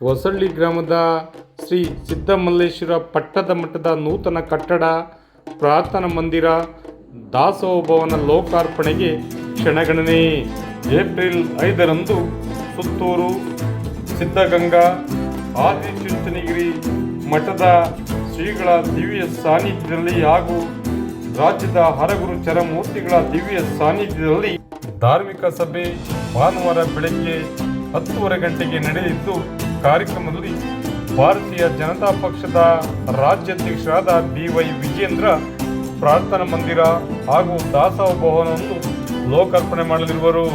ಹೊಸಳ್ಳಿ ಗ್ರಾಮದ ಶ್ರೀ ಸಿದ್ದಮಲ್ಲೇಶ್ವರ ಪಟ್ಟದ ಮಠದ ನೂತನ ಕಟ್ಟಡ, ಪ್ರಾರ್ಥನಾ ಮಂದಿರ, ದಾಸೋಹ ಭವನ ಲೋಕಾರ್ಪಣೆಗೆ ಕ್ಷಣಗಣನೆ. ಏಪ್ರಿಲ್ 5ರಂದು ಸುತ್ತೂರು ಸಿದ್ಧಗಂಗಾ ಆದಿಚುಂಚನಗಿರಿ ಮಠದ ಶ್ರೀಗಳ ದಿವ್ಯ ಸಾನ್ನಿಧ್ಯದಲ್ಲಿ ಹಾಗೂ ರಾಜ್ಯದ ಹರಗುರು ಚರಮೂರ್ತಿಗಳ ದಿವ್ಯ ಸಾನ್ನಿಧ್ಯದಲ್ಲಿ ಧಾರ್ಮಿಕ ಸಭೆ ಭಾನುವಾರ ಬೆಳಗ್ಗೆ 10:30 ಗಂಟೆಗೆ ನಡೆದಿದ್ದು, ಕಾರ್ಯಕ್ರಮದಲ್ಲಿ ಭಾರತೀಯ ಜನತಾ ಪಕ್ಷದ ರಾಜ್ಯಾಧ್ಯಕ್ಷರಾದ BY ವಿಜೇಂದ್ರ ಪ್ರಾರ್ಥನಾ ಮಂದಿರ ಹಾಗೂ ದಾಸೋಹ ಭವನವನ್ನು ಲೋಕಾರ್ಪಣೆ ಮಾಡಲಿರುವರು.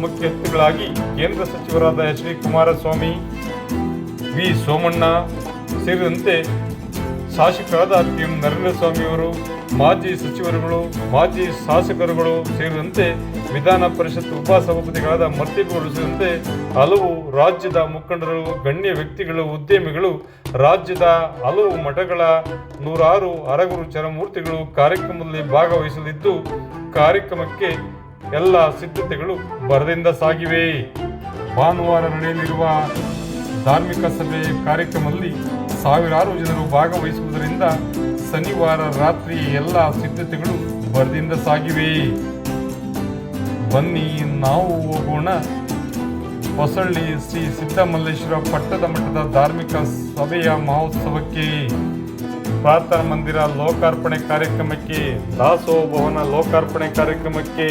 ಮುಖ್ಯ ಅತಿಥಿಗಳಾಗಿ ಕೇಂದ್ರ ಸಚಿವರಾದ HD ಕುಮಾರಸ್ವಾಮಿ, V ಸೋಮಣ್ಣ ಸೇರಿದಂತೆ ಶಾಸಕರಾದ PM ನರೇಂದ್ರ ಸ್ವಾಮಿ ಅವರು, ಮಾಜಿ ಸಚಿವರುಗಳು, ಮಾಜಿ ಶಾಸಕರುಗಳು ಸೇರಿದಂತೆ ವಿಧಾನ ಪರಿಷತ್ ಉಪಸಭಾಪತಿಗಳಾದ ಮತ್ತಿಗೌಡರು ಸೇರಿದಂತೆ ಹಲವು ರಾಜ್ಯದ ಮುಖಂಡರು, ಗಣ್ಯ ವ್ಯಕ್ತಿಗಳು, ಉದ್ಯಮಿಗಳು, ರಾಜ್ಯದ ಹಲವು ಮಠಗಳ ನೂರಾರು ಹರಗುರು ಚರಮೂರ್ತಿಗಳು ಕಾರ್ಯಕ್ರಮದಲ್ಲಿ ಭಾಗವಹಿಸಲಿದ್ದು, ಕಾರ್ಯಕ್ರಮಕ್ಕೆ ಎಲ್ಲ ಸಿದ್ಧತೆಗಳು ಭರದಿಂದ ಸಾಗಿವೆ. ಭಾನುವಾರ ನಡೆಯಲಿರುವ ಧಾರ್ಮಿಕ ಸಭೆ ಕಾರ್ಯಕ್ರಮದಲ್ಲಿ ಸಾವಿರಾರು ಜನರು ಭಾಗವಹಿಸುವುದರಿಂದ ಶನಿವಾರ ರಾತ್ರಿ ಎಲ್ಲ ಸಿದ್ಧತೆಗಳು ಭರದಿಂದ ಸಾಗಿವೆ. ಬನ್ನಿ ನಾವು ಹೋಗೋಣ ಹೊಸಳ್ಳಿ ಶ್ರೀ ಸಿದ್ದಮಲ್ಲೇಶ್ವರ ಪಟ್ಟದ ಮಠದ ಧಾರ್ಮಿಕ ಸಭೆಯ ಮಹೋತ್ಸವಕ್ಕೆ, ಪ್ರಾರ್ಥನಾ ಮಂದಿರ ಲೋಕಾರ್ಪಣೆ ಕಾರ್ಯಕ್ರಮಕ್ಕೆ, ದಾಸೋಹ ಭವನ ಲೋಕಾರ್ಪಣೆ ಕಾರ್ಯಕ್ರಮಕ್ಕೆ,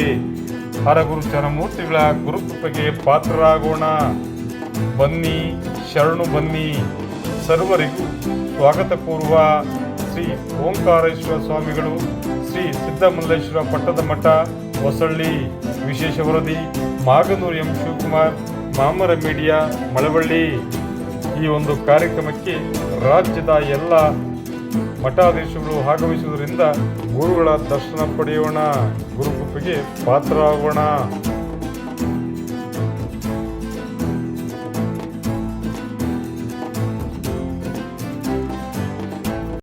ಹರಗುರು ಚರಮೂರ್ತಿಗಳ ಗುರುಕೃಪೆಗೆ ಪಾತ್ರರಾಗೋಣ. ಬನ್ನಿ, ಶರಣು ಬನ್ನಿ. ಸರ್ವರಿಗೂ ಸ್ವಾಗತ ಕೋರುವ ಶ್ರೀ ಓಂಕಾರೇಶ್ವರ ಸ್ವಾಮಿಗಳು, ಶ್ರೀ ಸಿದ್ದಮಲ್ಲೇಶ್ವರ ಪಟ್ಟದ ಮಠ, ಹೊಸಳ್ಳಿ. ವಿಶೇಷ ವರದಿ ಮಾಗನೂರು M. ಶಿವಕುಮಾರ್, ಮಾಮರ ಮೀಡಿಯಾ, ಮಳವಳ್ಳಿ. ಈ ಒಂದು ಕಾರ್ಯಕ್ರಮಕ್ಕೆ ರಾಜ್ಯದ ಎಲ್ಲ ಮಠಾಧೀಶಗಳು ಭಾಗವಹಿಸುವುದರಿಂದ ಗುರುಗಳ ದರ್ಶನ ಪಡೆಯೋಣ, ಗುರುಕೃಪೆಗೆ ಪಾತ್ರರಾಗೋಣ.